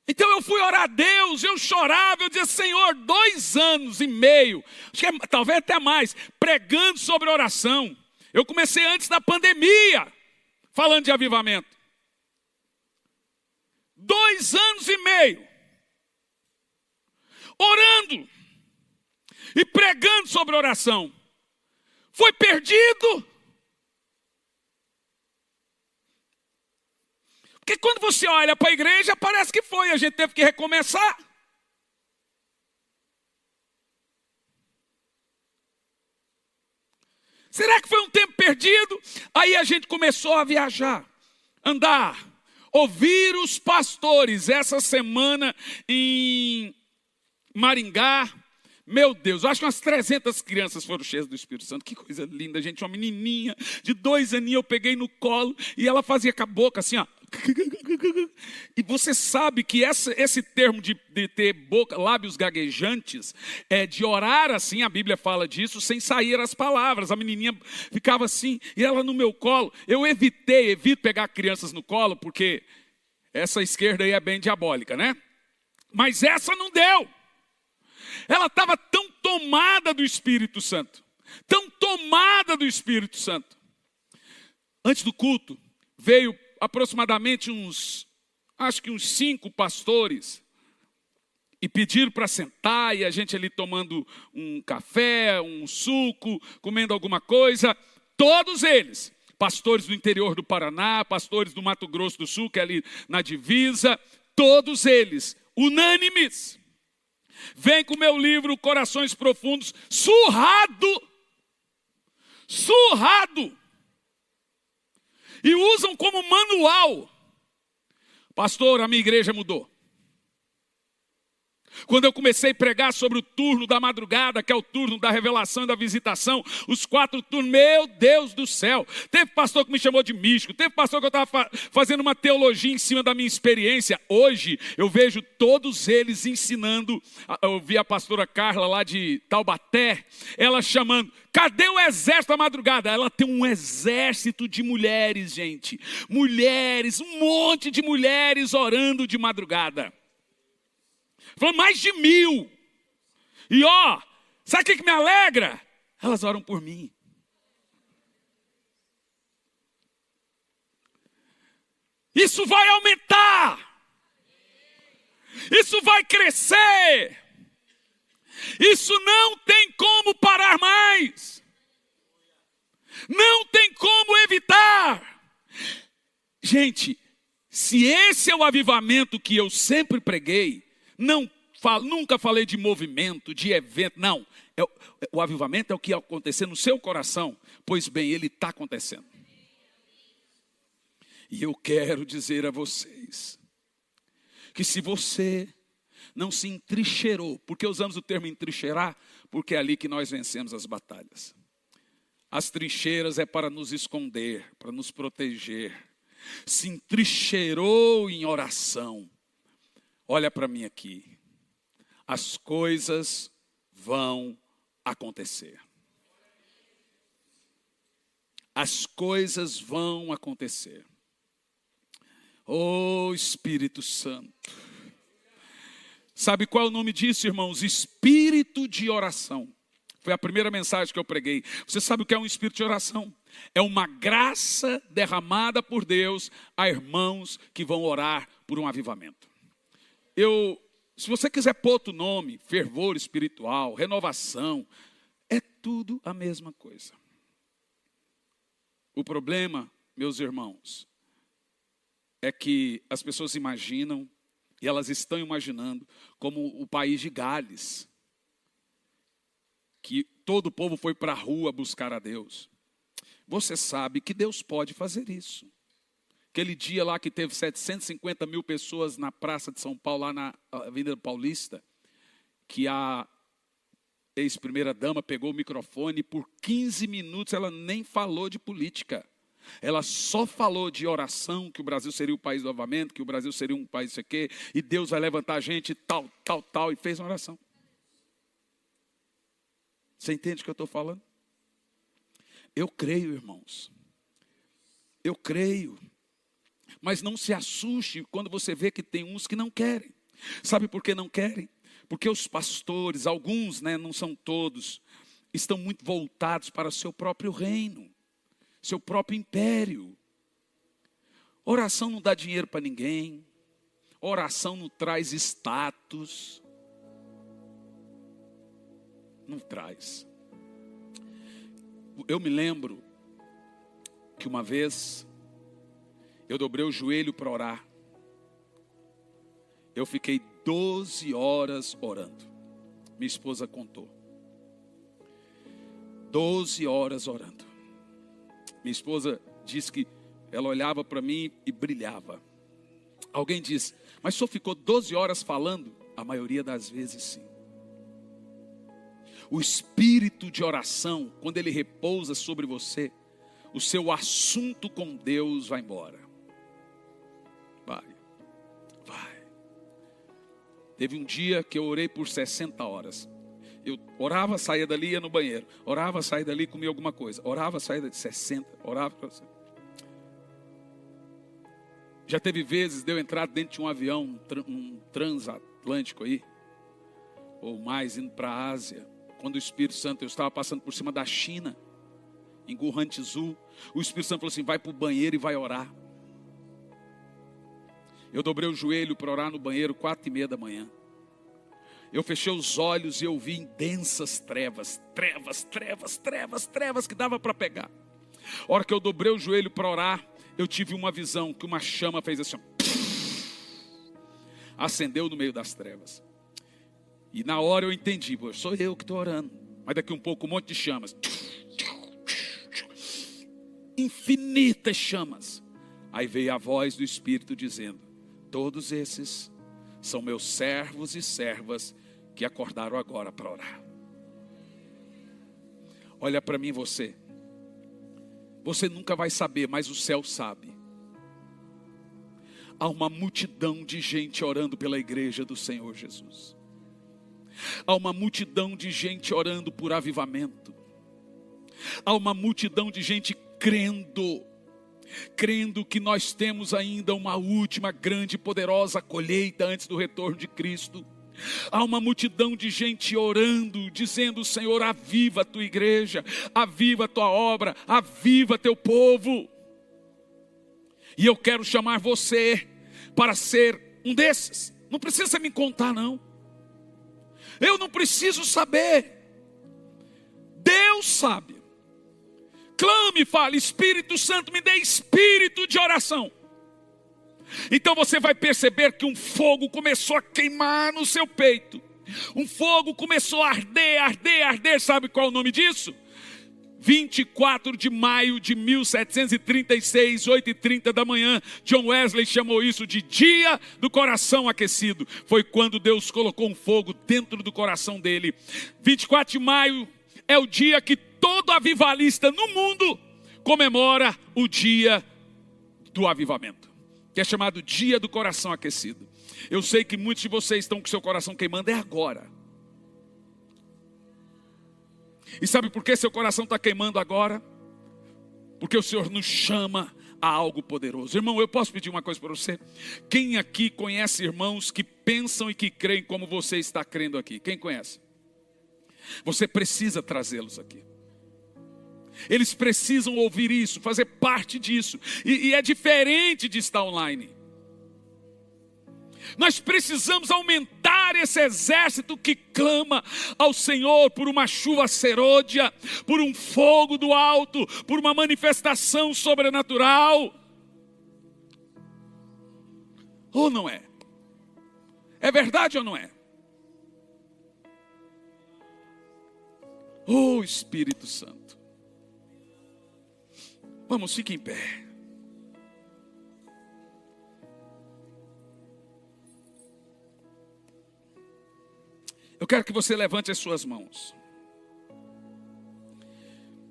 Então eu fui orar a Deus, eu chorava, eu dizia, Senhor, 2 anos e meio, acho que talvez até mais, pregando sobre oração. Eu comecei antes da pandemia, falando de avivamento. 2 anos e meio, orando e pregando sobre oração. Foi perdido. Porque quando você olha para a igreja, parece que foi, a gente teve que recomeçar. Será que foi um tempo perdido? Aí a gente começou a viajar, andar, ouvir os pastores. Essa semana em Maringá, meu Deus, eu acho que umas 300 crianças foram cheias do Espírito Santo. Que coisa linda, gente, uma menininha de 2 aninhos, eu peguei no colo e ela fazia com a boca assim, ó. E você sabe que esse termo de ter boca, lábios gaguejantes, de orar assim, a Bíblia fala disso, sem sair as palavras. A menininha ficava assim, e ela no meu colo. Eu evito pegar crianças no colo, porque essa esquerda aí é bem diabólica, né? Mas essa não deu. Ela estava tão tomada do Espírito Santo. Tão tomada do Espírito Santo. Antes do culto, veio aproximadamente uns 5 pastores e pediram para sentar, e a gente ali tomando um café, um suco, comendo alguma coisa. Todos eles, pastores do interior do Paraná, pastores do Mato Grosso do Sul, que é ali na divisa, todos eles, unânimes, vem com o meu livro Corações Profundos, surrado, e usam como manual. Pastor, a minha igreja mudou. Quando eu comecei a pregar sobre o turno da madrugada, que é o turno da revelação e da visitação, os 4 turnos, meu Deus do céu. Teve pastor que me chamou de místico, teve pastor que eu estava fazendo uma teologia em cima da minha experiência. Hoje eu vejo todos eles ensinando. Eu vi a pastora Carla lá de Taubaté, ela chamando, cadê o exército da madrugada? Ela tem um exército de mulheres, gente. Mulheres, um monte de mulheres orando de madrugada. Falou mais de 1000. E ó, sabe o que me alegra? Elas oram por mim. Isso vai aumentar. Isso vai crescer. Isso não tem como parar mais. Não tem como evitar. Gente, se esse é o avivamento que eu sempre preguei, nunca falei de movimento, de evento, não. O avivamento é o que ia acontecer no seu coração. Pois bem, ele está acontecendo. E eu quero dizer a vocês, que se você não se entrincheirou, porque usamos o termo entrincheirar, porque é ali que nós vencemos as batalhas. As trincheiras é para nos esconder, para nos proteger. Se entrincheirou em oração. Olha para mim aqui. As coisas vão acontecer. As coisas vão acontecer. Oh, Espírito Santo. Sabe qual é o nome disso, irmãos? Espírito de oração. Foi a primeira mensagem que eu preguei. Você sabe o que é um espírito de oração? É uma graça derramada por Deus a irmãos que vão orar por um avivamento. Se você quiser pôr outro nome, fervor espiritual, renovação, é tudo a mesma coisa. O problema, meus irmãos, é que as pessoas imaginam, e elas estão imaginando, como o país de Gales, que todo o povo foi para a rua buscar a Deus. Você sabe que Deus pode fazer isso. Aquele dia lá que teve 750 mil pessoas na Praça de São Paulo, lá na Avenida Paulista, que a ex-primeira-dama pegou o microfone e por 15 minutos ela nem falou de política. Ela só falou de oração, que o Brasil seria o país do avivamento, que o Brasil seria um país isso aqui, e Deus vai levantar a gente, tal, e fez uma oração. Você entende o que eu estou falando? Eu creio, irmãos. Eu creio. Mas não se assuste quando você vê que tem uns que não querem. Sabe por que não querem? Porque os pastores, alguns, não são todos, estão muito voltados para o seu próprio reino, seu próprio império. Oração não dá dinheiro para ninguém. Oração não traz status. Não traz. Eu me lembro que uma vez eu dobrei o joelho para orar. Eu fiquei 12 horas orando. Minha esposa contou. 12 horas orando. Minha esposa disse que ela olhava para mim e brilhava. Alguém disse, mas o senhor ficou 12 horas falando? A maioria das vezes sim. O espírito de oração, quando ele repousa sobre você, o seu assunto com Deus vai embora. Vai. Teve um dia que eu orei por 60 horas. Eu orava, saía dali, ia no banheiro. Orava, saía dali, comia alguma coisa. Orava, saía dali, 60. Orava. Já teve vezes de eu entrar dentro de um avião, um transatlântico aí, ou mais, indo para a Ásia. Quando o Espírito Santo, eu estava passando por cima da China, em Guhantizu. O Espírito Santo falou assim, vai para o banheiro e vai orar. Eu dobrei o joelho para orar no banheiro, 4:30 da manhã. Eu fechei os olhos e eu vi em densas trevas, que dava para pegar. A hora que eu dobrei o joelho para orar, eu tive uma visão que uma chama fez assim, acendeu no meio das trevas. E na hora eu entendi, sou eu que estou orando. Mas daqui um pouco um monte de chamas. Infinitas chamas. Aí veio a voz do Espírito dizendo, todos esses são meus servos e servas que acordaram agora para orar. Olha para mim você. Você nunca vai saber, mas o céu sabe. Há uma multidão de gente orando pela igreja do Senhor Jesus. Há uma multidão de gente orando por avivamento. Há uma multidão de gente crendo que nós temos ainda uma última grande e poderosa colheita antes do retorno de Cristo. Há uma multidão de gente orando, dizendo: Senhor, aviva a tua igreja, aviva a tua obra, aviva teu povo. E eu quero chamar você para ser um desses. Não precisa me contar, não. Eu não preciso saber. Deus sabe. Clame e fale: Espírito Santo, me dê espírito de oração. Então você vai perceber que um fogo começou a queimar no seu peito. Um fogo começou a arder, arder, arder. Sabe qual é o nome disso? 24 de maio de 1736, 8h30 da manhã, John Wesley chamou isso de dia do coração aquecido. Foi quando Deus colocou um fogo dentro do coração dele. 24 de maio é o dia que todo avivalista no mundo comemora o dia do avivamento, que é chamado dia do coração aquecido. Eu sei que muitos de vocês estão com seu coração queimando, é agora. E sabe por que seu coração está queimando agora? Porque o Senhor nos chama a algo poderoso. Irmão, eu posso pedir uma coisa para você? Quem aqui conhece irmãos que pensam e que creem como você está crendo aqui? Quem conhece? Você precisa trazê-los aqui. Eles precisam ouvir isso, fazer parte disso. E é diferente de estar online. Nós precisamos aumentar esse exército que clama ao Senhor por uma chuva serôdia, por um fogo do alto, por uma manifestação sobrenatural. Ou não é? É verdade ou não é? Oh, Espírito Santo. Vamos, fique em pé. Eu quero que você levante as suas mãos.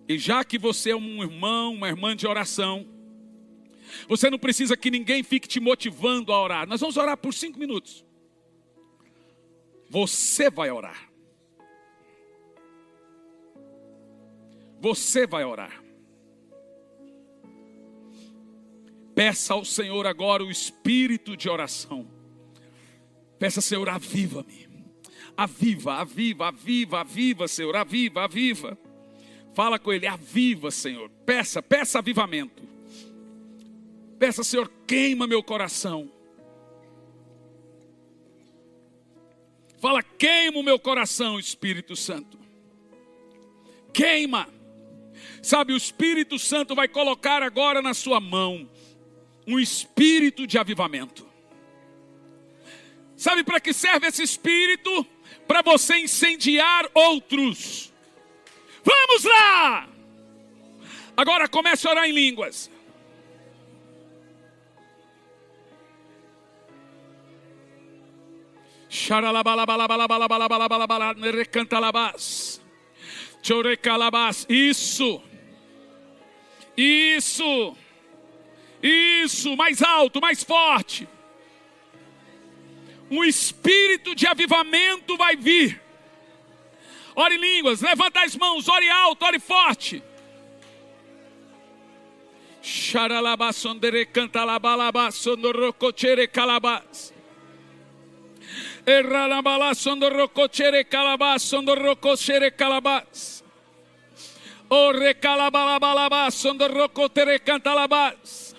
E já que você é um irmão, uma irmã de oração, você não precisa que ninguém fique te motivando a orar. Nós vamos orar por 5 minutos. Você vai orar. Você vai orar. Peça ao Senhor agora o espírito de oração. Peça: Senhor, aviva-me. Aviva, aviva, aviva, aviva, Senhor, aviva, aviva. Fala com Ele: aviva, Senhor. Peça avivamento. Peça: Senhor, queima meu coração. Fala: queima o meu coração, Espírito Santo. Queima. Sabe, o Espírito Santo vai colocar agora na sua mão um espírito de avivamento. Sabe para que serve esse espírito? Para você incendiar outros. Vamos lá! Agora comece a orar em línguas. Isso. Isso. Isso. Mais alto, mais forte. Um espírito de avivamento vai vir. Ore em línguas, levanta as mãos, ore alto, ore forte. Xaralabasondere cantalabalabassondorocochere calabas. Erralabalasondorocochere calabassondorocochere calabas. O recalabalabalabasondorocotere cantalabas.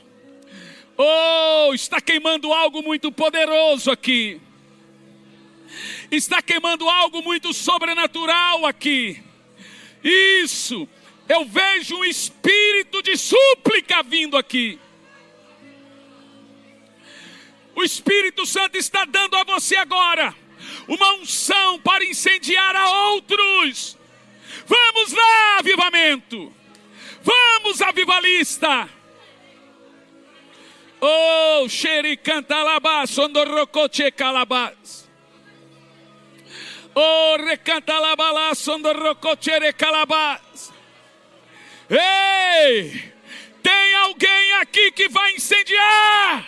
Oh, está queimando algo muito poderoso aqui. Está queimando algo muito sobrenatural aqui. Isso. Eu vejo um espírito de súplica vindo aqui. O Espírito Santo está dando a você agora uma unção para incendiar a outros. Vamos lá, avivamento. Vamos, avivalista. Oh, Oh, xericantalabá, sondorrocoche calabás. Oh, recantalabá, sondorrocoche calabás. Ei, tem alguém aqui que vai incendiar?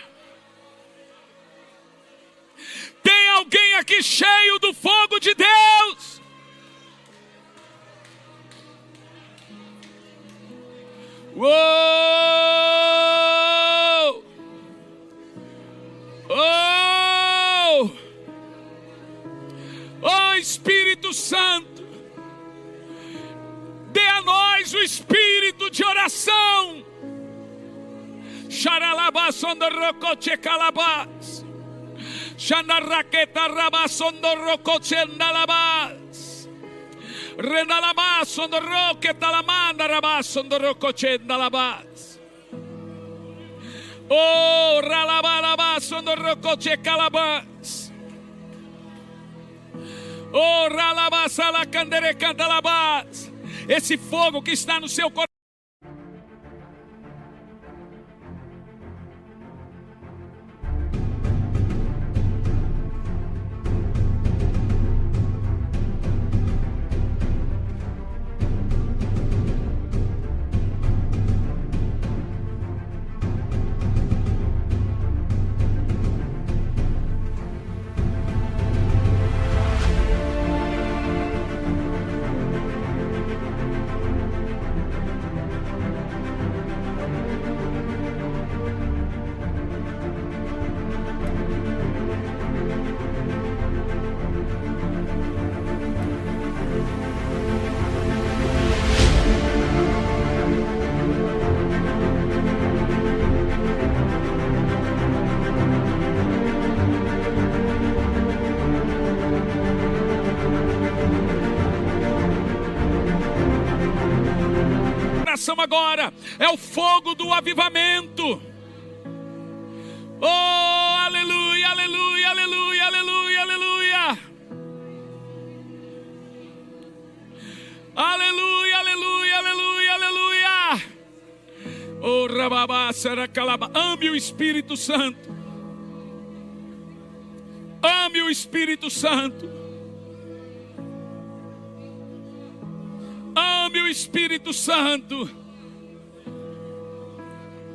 Tem alguém aqui cheio do fogo de Deus? Uou! Oh! Oh, Espírito Santo, dê a nós o espírito de oração. Xaralabá, sondorrocoche calabás. Xanarraqueta rabá, sondorrocoche andalabás. Renalabá, sondorroqueta lamanda rabá, sondorrocoche andalabás. Oh, ralabalabá, sondorrocoche calabás. Oh, ralabá, salacandere cantalabás. Esse fogo que está no seu coração. Agora é o fogo do avivamento. Oh, aleluia, aleluia, aleluia, aleluia, aleluia. Aleluia, aleluia, aleluia, aleluia. Oh, rababá, saracalaba. Ame o Espírito Santo. Ame o Espírito Santo. Ame o Espírito Santo.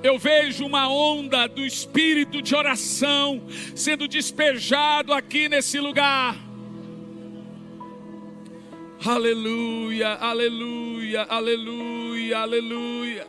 Eu vejo uma onda do espírito de oração sendo despejado aqui nesse lugar. Aleluia, aleluia, aleluia, aleluia.